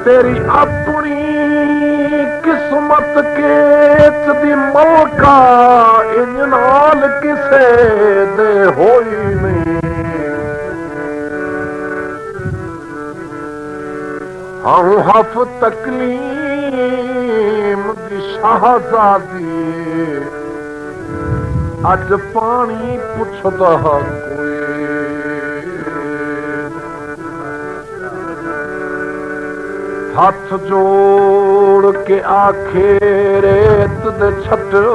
तेरी अपनी किस्मत के दी मलका इंज नाल किसे दे होई नहीं। हम हफ तकलीम दी शाहजादी अज पानी पुछदा हाथ जोड़ के आखे रेत दे छड्डो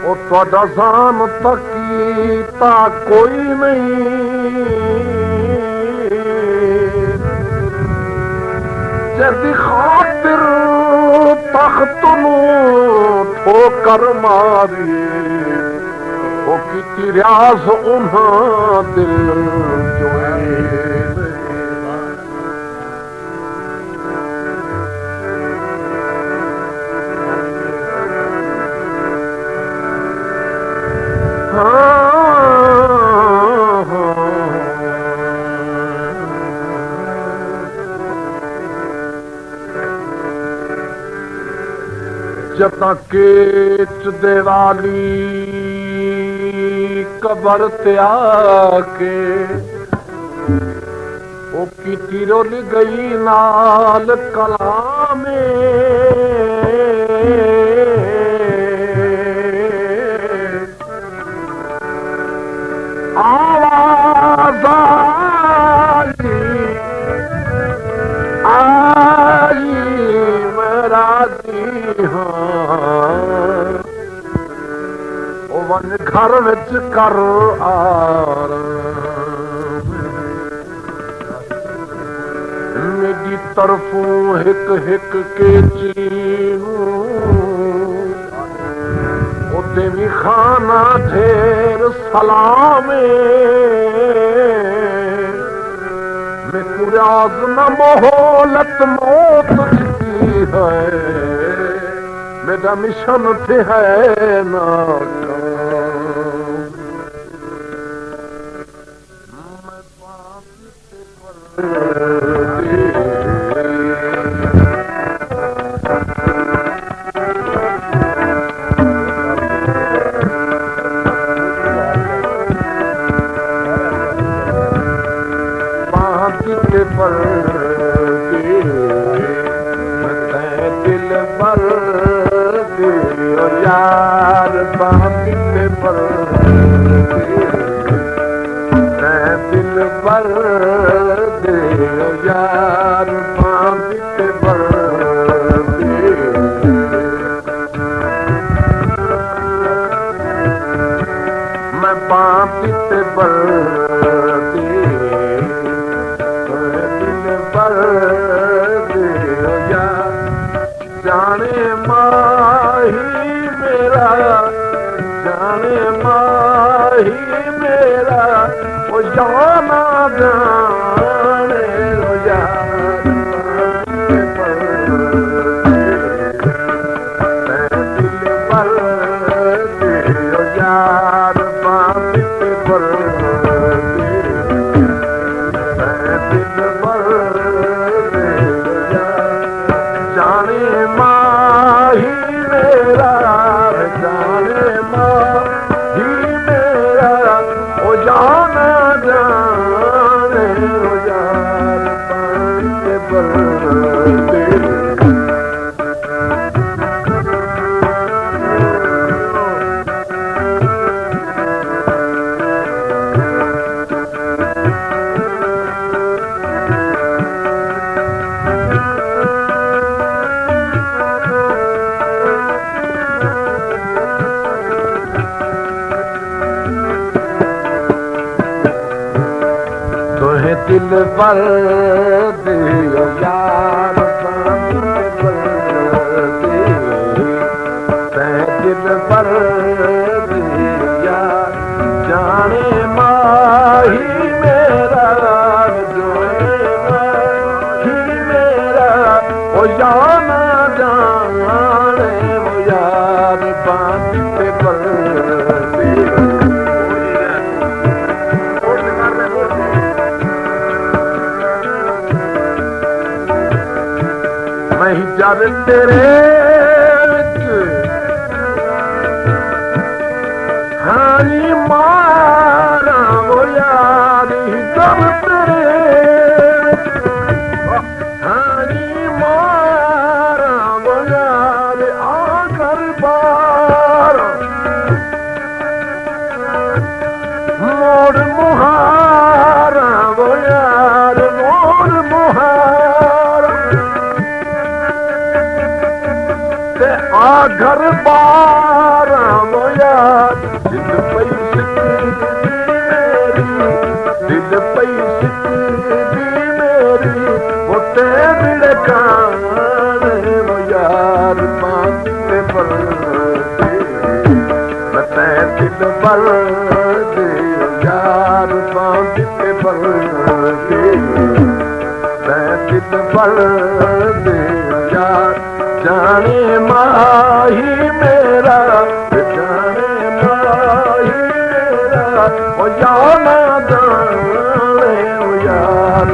ओ तुहाडा जान तकीता कोई नहीं। जदी खातिर तख्त नूं ठोकर मारी ओ कीती रियाज उन्हां दिल जोई। जता केच देवाली कबर ते आके ओ की रुल गई नाल कलामे आवाज आई मेरा दी वन घर विच कर मेरी तरफों हिक हिक के चीनू भी खाना ढेर सलामे मैं कुराज न मोहलत मौत की है मेरा मिशन थे है ना यार बांधते पर दिल भर दे यार बांधते पर मैं बांधते पर दिल भर दे यार जाने माही मेरा जाने माही मेरा वो जाना जाने यार दिल पर दे यार बांधते पर दिल पर दे जाने माही मेरा जाने माही मेरा ओ जाना जाने पर दियो यार दिल पर दियो यार जाने माही मेरा ही मेरा ओ जाना जाने वो यार बांधते पर मैं जब तेरे हानी मारा वो यार जब तेरे हानी मारा वो यार आकर बार मोड़ मुहारा वो यार मोड़ मुहारा आ घर बार वो यार दिल पैसी मेरी वो तेरे कान वो यार बांधते पर मैं दिल पर यार बांधते पर मैं दिल पर यार जाने माही मेरा जाने माही मेरा वो जाना जाने वो यार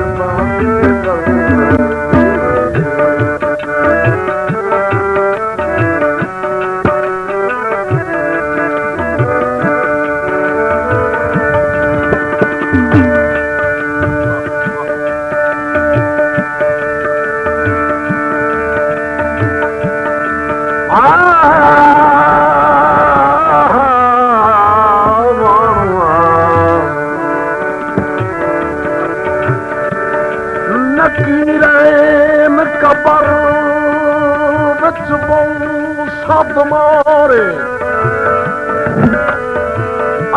नकीरें कबर विच बहु सद मारे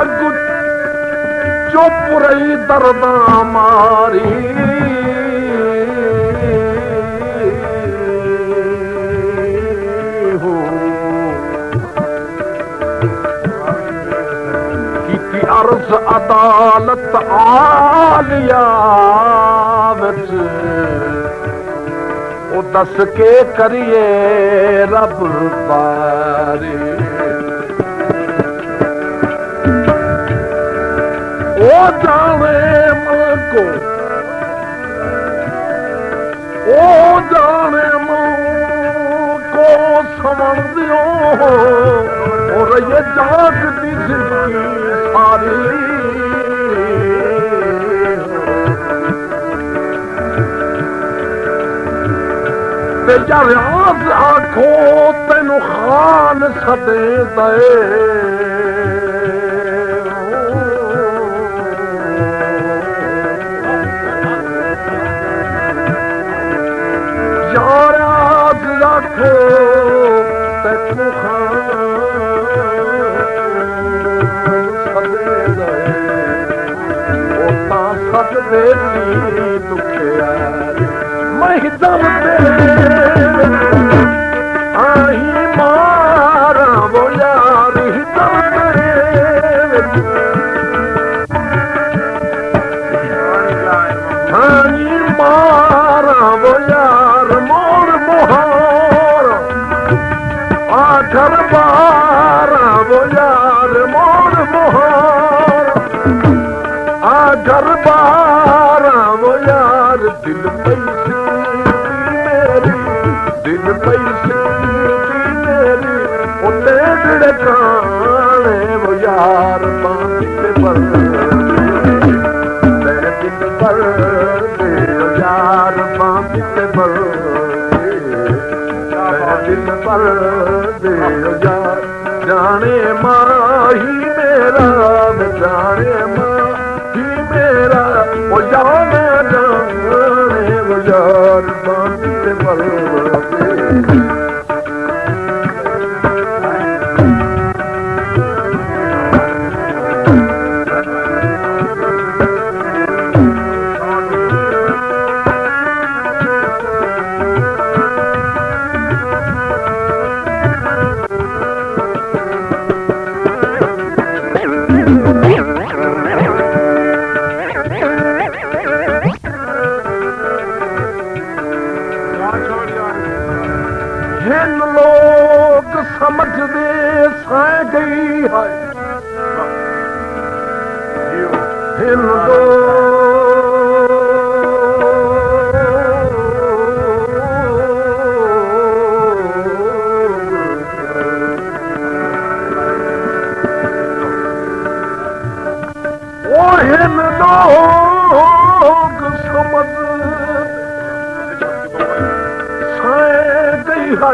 अगु चुप रही दर्दा मारी अर्ज अदालत आलिया वो दस के करिए रब बारे ओ जाने मन को ओ जाने मन को समझ दियो और ये जागती जिंदगी सारी ते यार आज आखो तेनु खान सदे दे यार आज आखो तेनु खान सदे दुखे मैं दम आई मारा वो यार आई मारा वो यार मोर मोहर आखर बारा वो यार मोर मोहर आखर बारा वो यार दिल पैसी मेरी दिल पैसी मेरी उन्ने दिल काने वो यार बांधते पर दिल पर यार बांधते पर दिल पर यार जाने माही मेरा जाने माही मेरा वो जाने जाने वो यार बांधते पर हिन लोग समझदे साए गई है हिन हिन लोग समझ साए गई है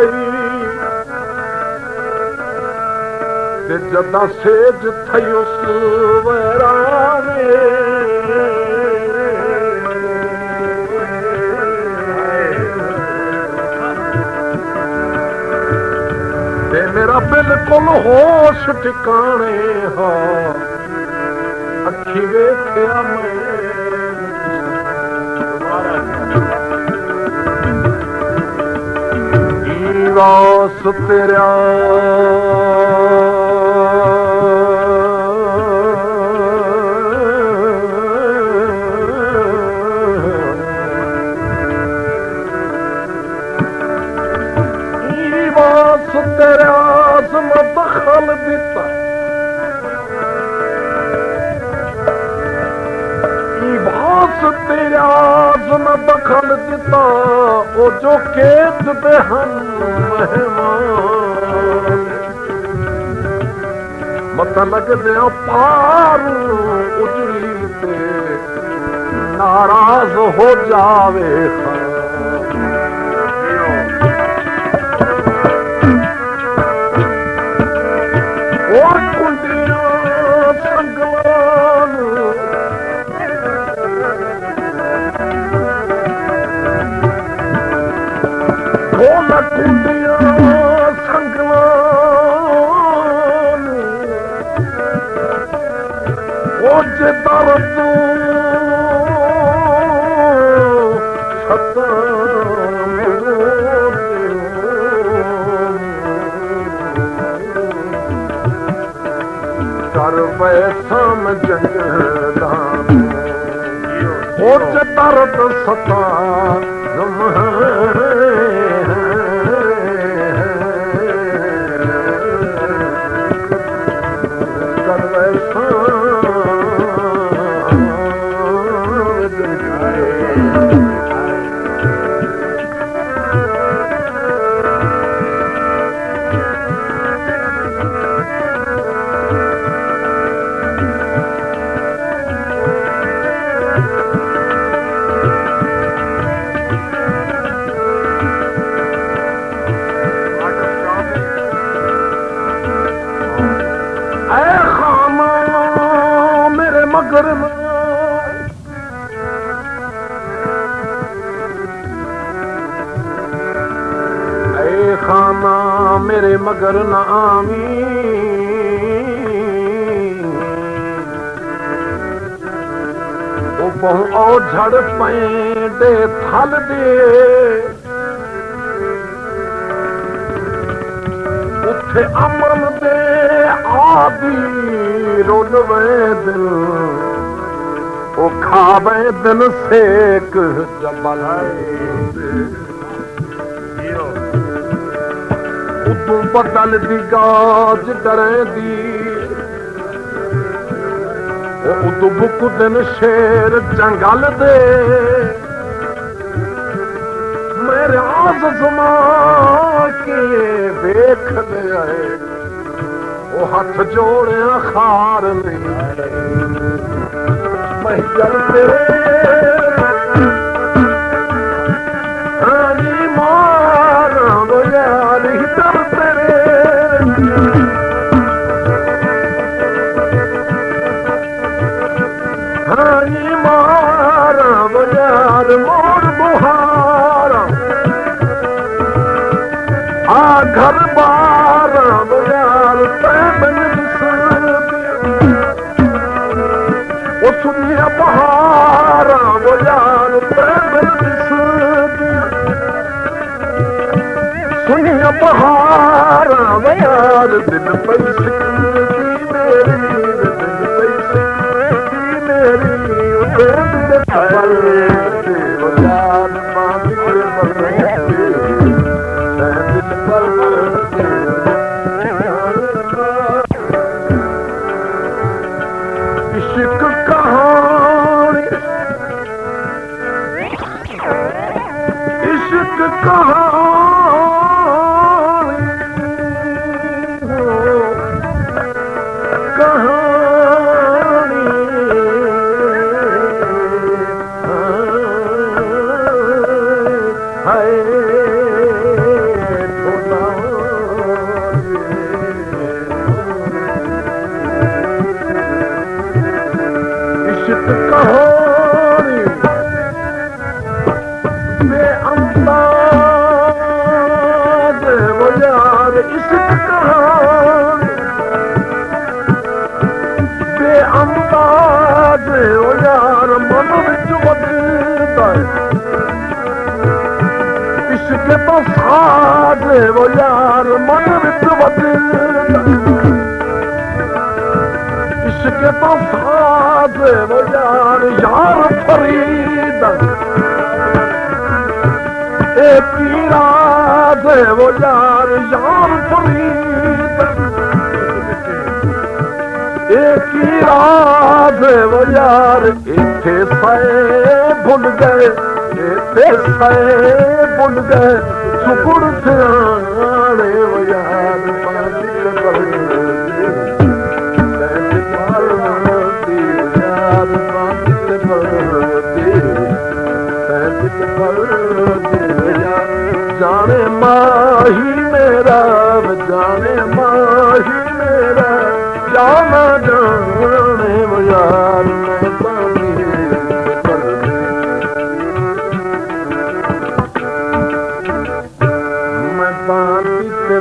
ते जदा सेज थयुस वैराने ते मेरा बिल्कुल होश ठिकाने हा अखी वेख्या मैं वास तेरा वास तेरा आज़म दखल दिता तेरा आज़म दखल दिता ओ जो केत दे हम मेहमान मत लगदे पार उजड़ी ते नाराज हो जावे ओ कुंडिया संगलान कुंडिया संगलान ओ जे दर्द कर वैसा जंगलान ओ जे दर्द सता मगर ऐ खाना मेरे मगर न आमी ओ बहु ओ झड़ पैंडे थल दे उथे अमन दे आदि रोलवे दिल ओ खावे दिन सेक जबल उदू बदल दी गाज डरे दी उदू बुक दिन शेर जंगल दे मेरे आज़मा के वेख ले वो हाथ जोड़े खार नहीं मैं चलते हानी मारा वो यार ही डरते हानी मारा वो यार मोर बुहारा आ घर बार वो यार सुनिया बहारा वो यार सुनिया बहारा वो यार दिन पैसे मेरी दिन इश्क कहानी बेअंदाज ओ यार मन विच वजदा इश्क तो साज ओ यार मन विच वजदा इश्क तो साज ओ यार फरीद ए पीरा दे वो यार फरीद ए पीरा दे वो यार इत्थे साए भुल गए इत्थे साए भुल गए सुकुड़ सियाणे वो यार जाने माही मेरा जाने माही मेरा जाना जाने वो यार मैं पानी से